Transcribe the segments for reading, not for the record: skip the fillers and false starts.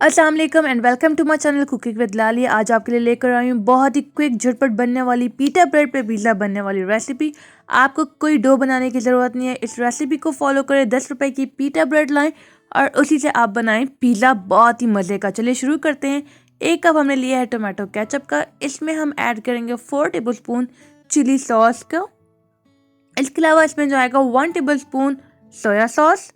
अस्सलाम वालेकुम and welcome to my channel cooking with Lali. आज आपके लिए लेकर आई हूँ बहुत ही क्विक झटपट बनने वाली पीटा ब्रेड पे पिज़्ज़ा बनने वाली रेसिपी। आपको कोई डो बनाने की ज़रूरत नहीं है। इस रेसिपी को फॉलो करें, 10 रुपए की पीटा ब्रेड लाएं और उसी से आप बनाएं पिज़्ज़ा, बहुत ही मज़े का। चलिए शुरू करते हैं। 1 कप हमने लिया है टोमेटो केचप का। इसमें हम ऐड करेंगे 4 टेबल स्पून चिली सॉस का। इसके अलावा इसमें जो आएगा 1 टेबल स्पून सोया सॉस।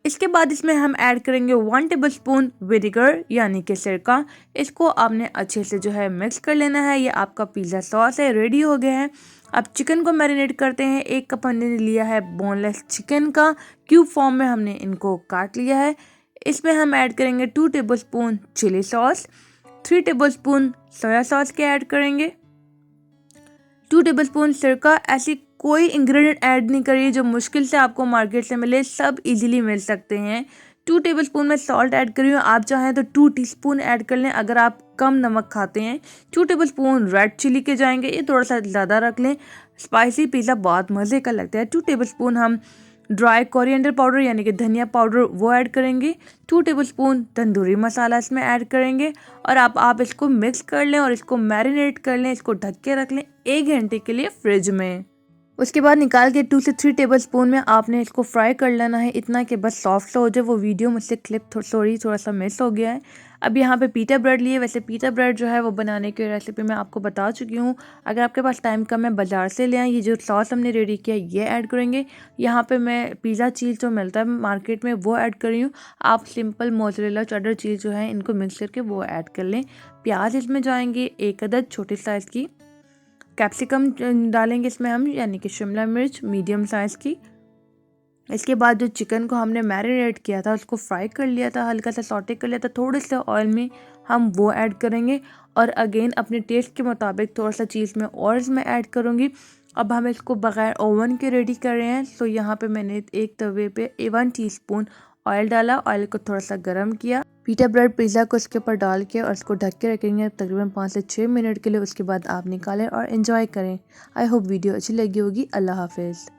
इसके बाद इसमें हम ऐड करेंगे 1 टेबल स्पून विनेगर यानी कि सिरका। इसको आपने अच्छे से जो है मिक्स कर लेना है। ये आपका पिज़्ज़ा सॉस है, रेडी हो गया है। अब चिकन को मैरिनेट करते हैं। 1 कप हमने लिया है बोनलेस चिकन का, क्यूब फॉर्म में हमने इनको काट लिया है। इसमें हम ऐड करेंगे 2 tablespoon chilli sauce, 3 tablespoon soya sauce के ऐड करेंगे, 2 टेबल स्पून सिरका। ऐसी कोई इंग्रेडिएंट ऐड नहीं करिए जो मुश्किल से आपको मार्केट से मिले, सब इजीली मिल सकते हैं। 2 टेबल स्पून में सॉल्ट ऐड करी हूँ, आप चाहें तो 2 टीस्पून ऐड कर लें अगर आप कम नमक खाते हैं। 2 टेबल स्पून रेड चिली के जाएंगे, ये थोड़ा सा ज़्यादा रख लें, स्पाइसी पिज़्ज़ा बहुत मज़े का लगता है। 2 टेबल स्पून हम ड्राई कोरिएंडर पाउडर यानी कि धनिया पाउडर वो ऐड करेंगे। 2 टेबल स्पून तंदूरी मसाला इसमें ऐड करेंगे और आप इसको मिक्स कर लें और इसको मैरिनेट कर लें। इसको ढक के रख लें 1 घंटे के लिए फ्रिज में। उसके बाद निकाल के 2 से 3 टेबल स्पून में आपने इसको फ्राई कर लेना है, इतना कि बस सॉफ्ट हो जाए। वो वीडियो मुझसे क्लिप थोड़ा सा मिस हो गया है। अब यहाँ पे पीटा ब्रेड लिए। वैसे पीटा ब्रेड जो है वो बनाने की रेसिपी मैं आपको बता चुकी हूँ। अगर आपके पास टाइम कम है, बाज़ार से ले आएँ। ये जो सॉस हमने रेडी किया ये ऐड करेंगे। यहाँ पे मैं पिज़्ज़ा चीज़ जो मिलता है मार्केट में वो ऐड कर रही हूँ। आप सिंपल मोज़रेला चेडर चीज़ जो है इनको मिक्स करके वो ऐड कर लें। प्याज इसमें जाएंगे 1 अदद छोटे साइज़ की। कैप्सिकम डालेंगे इसमें हम, यानी कि शिमला मिर्च मीडियम साइज़ की। इसके बाद जो चिकन को हमने मैरिनेट किया था उसको फ्राई कर लिया था, हल्का सा सॉटे कर लिया था थोड़े से ऑयल में, हम वो ऐड करेंगे। और अगेन अपने टेस्ट के मुताबिक थोड़ा सा चीज़ में और इसमें ऐड करूँगी। अब हम इसको बगैर ओवन के रेडी कर रहे हैं। तो यहाँ पे मैंने एक तवे पे 1 टीस्पून ऑयल डाला, ऑयल को थोड़ा सा गर्म किया। पीटा ब्रेड पिज़्ज़ा को इसके ऊपर डाल के और इसको ढक के रखेंगे तकरीबन 5 से 6 मिनट के लिए। उसके बाद आप निकालें और एंजॉय करें। आई होप वीडियो अच्छी लगी होगी। अल्लाह हाफिज़।